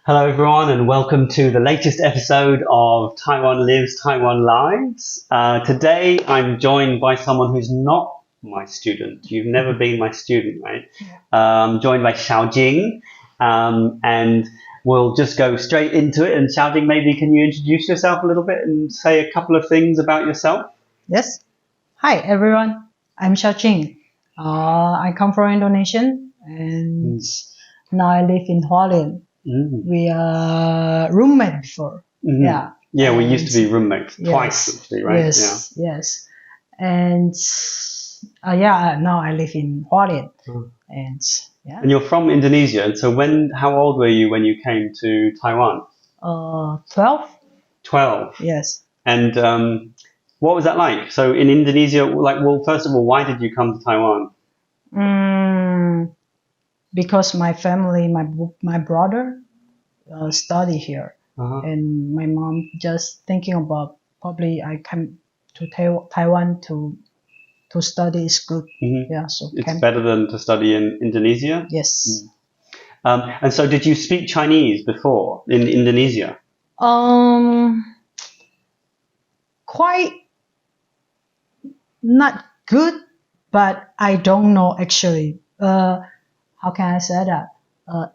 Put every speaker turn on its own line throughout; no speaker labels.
Hello everyone and welcome to the latest episode of Taiwan Lives, Taiwan Lives. Today I'm joined by someone who's not my student. You've never been my student, right? I'm joined by Hsiao Ching, and we'll just go straight into it. And Hsiao Ching, maybe can you introduce yourself a little bit and say a couple of things about yourself?
Yes. Hi everyone. I'm Hsiao Ching. I come from Indonesia and now I live in Hualien. We are roommates before.
Yeah, we used to be roommates twice, actually, right?
Yes. And now I live in Hualien. And
And you're from Indonesia. And so how old were you when you came to Taiwan?
12.
12.
Yes.
And what was that like? So in Indonesia, first of all, why did you come to Taiwan?
Because my family, my brother study here, and my mom just thinking about probably I come to Taiwan to study is good. So
it's better than to study in Indonesia.
Yes.
And so, did you speak Chinese before in Indonesia?
Quite not good, but I don't know actually. How can I say that?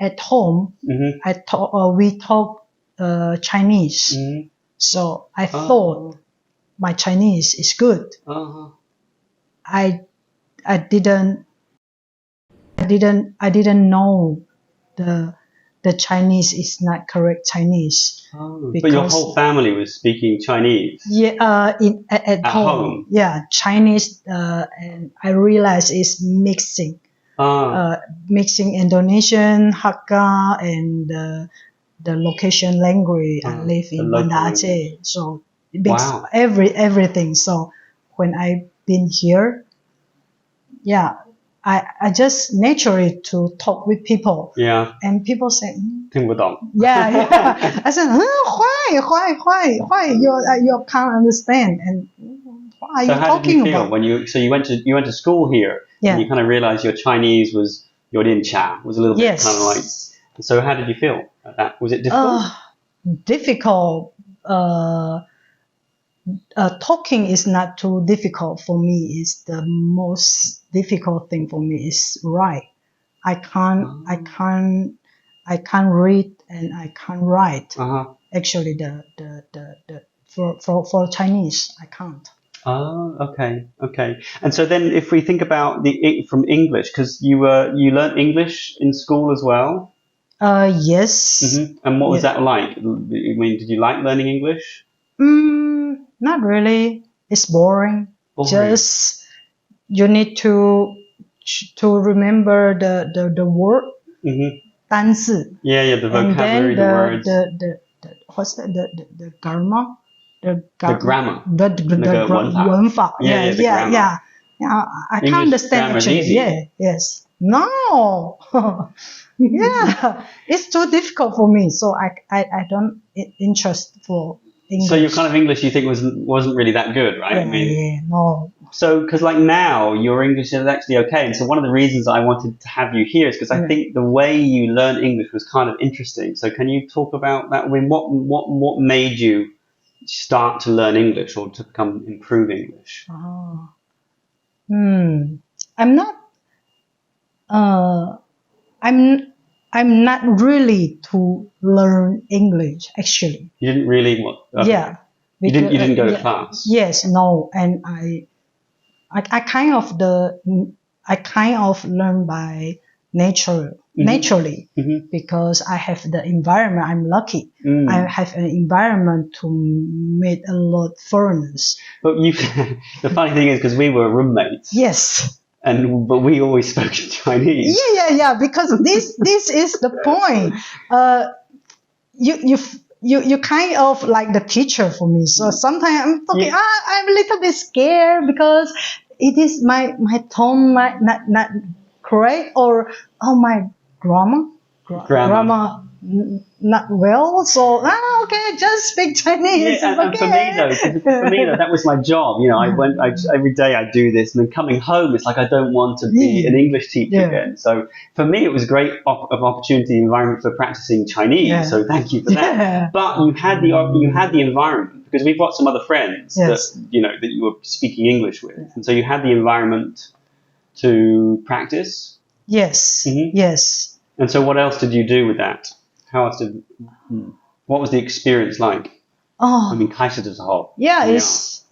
At home, we talk Chinese, so I thought my Chinese is good. I didn't know the Chinese is not correct Chinese.
But your whole family was speaking Chinese.
Yeah, at home. Yeah, Chinese, and I realized it's mixing. Mixing Indonesian, Hakka, and the location language. I live in Banda Aceh, so it makes everything. So when I've been here, I just naturally to talk with people. And people say,
听不懂.
Yeah. I said, why? You can't understand, and what are you talking about?
When you went to school here, and you kind of realized your Chinese was a little bit kind of like. So how did you feel about that? Was it difficult?
Difficult. Talking is not too difficult for me. It's the most difficult thing for me is write. I can't read and I can't write. Actually, for Chinese, I can't.
Oh, okay. And so then, if we think about from English, because you learned English in school as well.
Yes.
And what was that like? I mean, did you like learning English?
Not really. It's boring. Just you need to remember the word. 单字.
Yeah, the vocabulary, the words.
The what's that? The grammar. The
grammar.
The文法. Yeah. I can't understand actually.
Easy.
Yes. No. Yeah. It's too difficult for me, so I don't interest for English.
So your kind of English, you think wasn't really that good, right?
No.
So, because now your English is actually okay, and so one of the reasons I wanted to have you here is because I think the way you learn English was kind of interesting. So, can you talk about that? I mean, what made you start to learn English or to improve English?
I'm not really to learn English actually.
You didn't really
Yeah.
You didn't go to class.
Yes, no, and I kind of learn by naturally because I have the environment. I'm lucky. I have an environment to meet a lot of foreigners.
But the funny thing is, because we were roommates.
Yes.
But we always spoke in Chinese.
Yeah. Because this is the point. You kind of like the teacher for me. So sometimes I'm talking. I'm a little bit scared because it is my tone not correct, or my grammar not well, so okay, just speak Chinese.
Yeah, and for me though, that was my job. You know, every day I do this, and then coming home, it's like I don't want to be an English teacher again. So for me, it was great of opportunity environment for practicing Chinese. Yeah. So thank you for that. Yeah. But you had the environment, because we've got some other friends that you were speaking English with, and so you had the environment to practice.
Yes. Mm-hmm. Yes.
And so, what else did you do with that? What was the experience like? I mean, 开始的时候.
Yeah, it's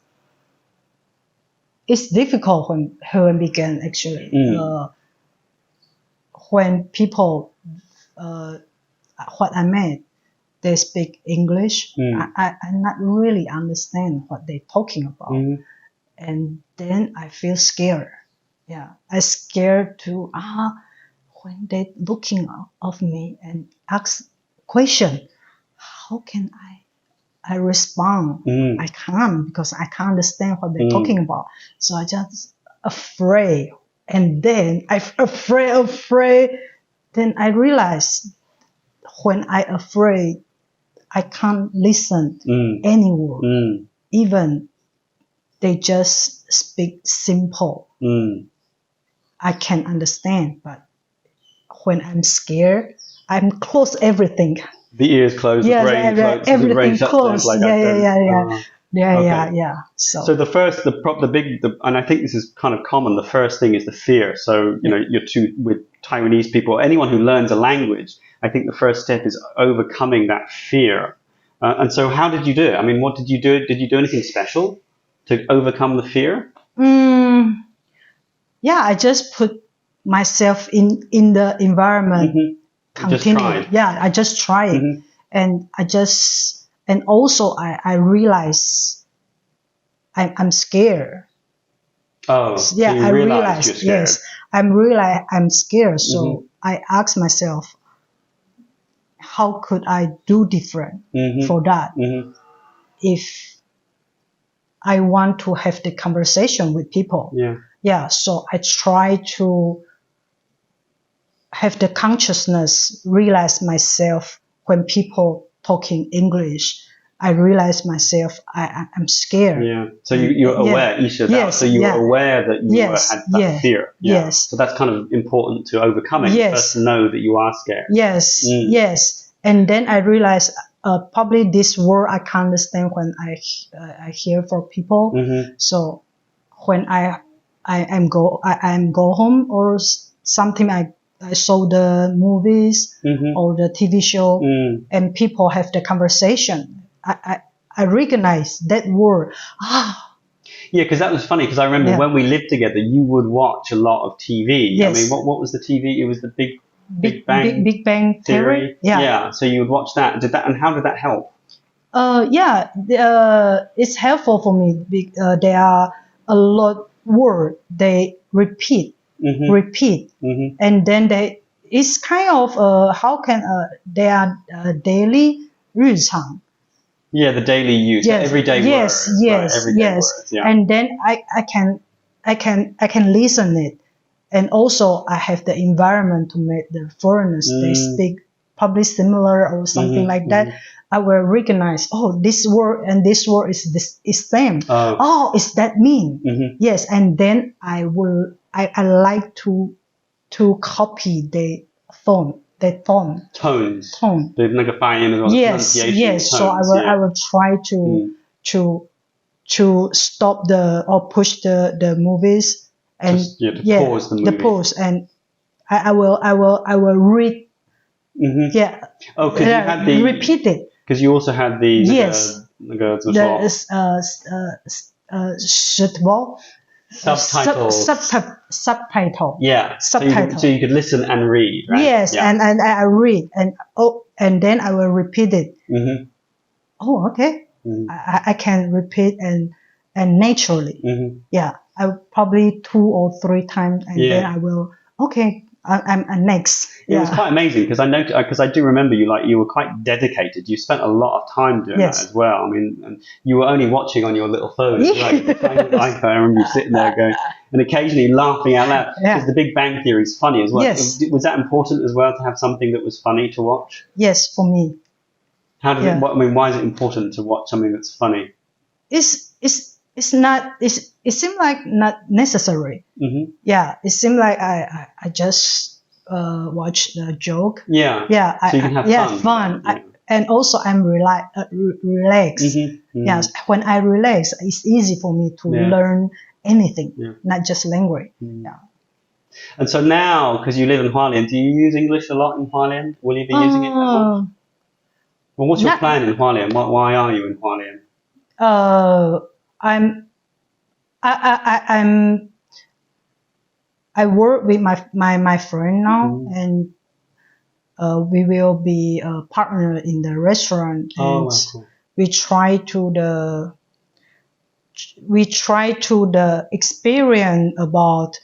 difficult when it began actually. When people, what I meant, they speak English, I not really understand what they're talking about, and then I feel scared. Yeah, I scared to when they looking of me and ask question, how can I respond? I can't, because I can't understand what they're talking about. So I just afraid, and then I afraid. Then I realized when I afraid, I can't listen any word, even they just speak simple. I can understand, but when I'm scared, I'm close everything.
The ears closed, the brain closed,
everything
the brain
closed.
Like
Yeah.
So the big, and I think this is kind of common. The first thing is the fear. So with Taiwanese people, anyone who learns a language, I think the first step is overcoming that fear. And so, how did you do it? I mean, what did you do? Did you do anything special to overcome the fear?
Yeah, I just put myself in the environment. Continue. Yeah, I just try it, and also I realize I'm scared.
Oh,
yeah,
so I realized
yes, I'm scared. So I ask myself, how could I do different for that? If I want to have the conversation with people. Yeah, so I try to have the consciousness, realize myself when people talking English. I realize myself, I'm scared.
Yeah. So you're aware, so you were aware that you had that fear. Yeah.
Yes.
So that's kind of important to overcome it.
Yes.
First to know that you are scared.
Yes. Yes. And then I realized probably this word I can't understand when I hear from people. So when I'm go home or something, I saw the movies or the TV show, and people have the conversation. I recognize that word.
Yeah, because that was funny. Because I remember when we lived together, you would watch a lot of TV.
Yes.
I mean, what was the TV? It was the Big Bang
Theory.
Yeah. So you would watch that. And how did that help?
It's helpful for me. There are a lot word they repeat, and then it's kind of how can they are daily 日常.
Yeah, the daily use, everyday words.
Yes.
Words, yeah.
And then I can listen it, and also I have the environment to make the foreigners they speak probably similar or something like that. I will recognize, this word and this word is same. Is that mean? Yes, and then I like to copy the tone.
Tones. The 那个发音 as well.
Yes. So I will try to stop or push the movies and
pause the movie.
The pause, and I will read. Yeah.
Oh, because you had the
repeat it.
Because you also had the
subtitle.
Yeah.
Subtitle.
So you could listen and read, right?
Yes, and I read, and then I will repeat it. Okay. I can repeat and naturally. Yeah, I probably 2 or 3 times, and then I will. Okay, I'm next.
It was quite amazing because I do remember you were quite dedicated. You spent a lot of time doing that as well. I mean, and you were only watching on your little phone as well. The tiny iPhone. I remember you sitting there going, and occasionally laughing out loud because The Big Bang Theory is funny as well.
Yes.
Was that important as well to have something that was funny to watch?
Yes, for me.
How does it? I mean, why is it important to watch something that's funny?
It's not. It seems like not necessary.
Mm-hmm.
Yeah, it seems like I just watch the joke.
Yeah.
Yeah.
So you can have fun.
And also I'm relaxed.
Mm-hmm.
Yes, when I relax, it's easy for me to learn anything, not just language.
Mm. Yeah. And so now, because you live in Hualien, do you use English a lot in Hualien? Will you be using it more? Well, what's your plan in Hualien? Why are you in Hualien?
I work with my friend now, and we will be a partner in the restaurant, and we try to the experience about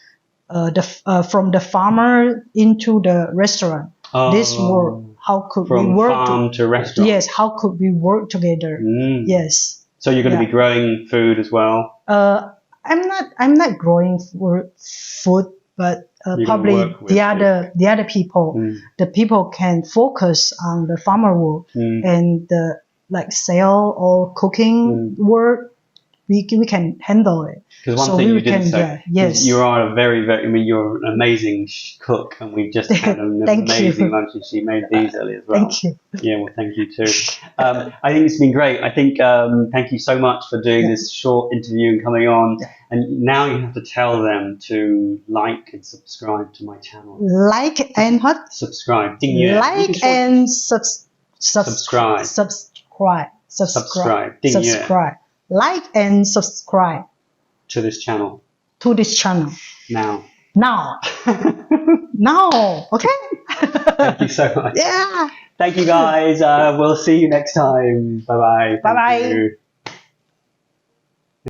from the farmer into the restaurant. This work, how could we work
from farm to restaurant?
Yes, how could we work together? Yes.
So you're going to be growing food as well?
I'm not growing food, but probably the other people, the people can focus on the farmer work and like sale or cooking work. We can handle it.
Because one thing you didn't say, you are a very, very, I mean, you're an amazing cook, and we've just had an amazing lunch, and she made these earlier as well.
Thank you.
Yeah, well, thank you too. I think it's been great. I think, thank you so much for doing this short interview and coming on. And now you have to tell them to like and subscribe to my channel. Like and what? Subscribe. Like and subscribe. Subscribe. Like and subscribe to this channel. Now. Okay. Thank you so much. Yeah. Thank you guys. We'll see you next time. Bye bye. Bye bye.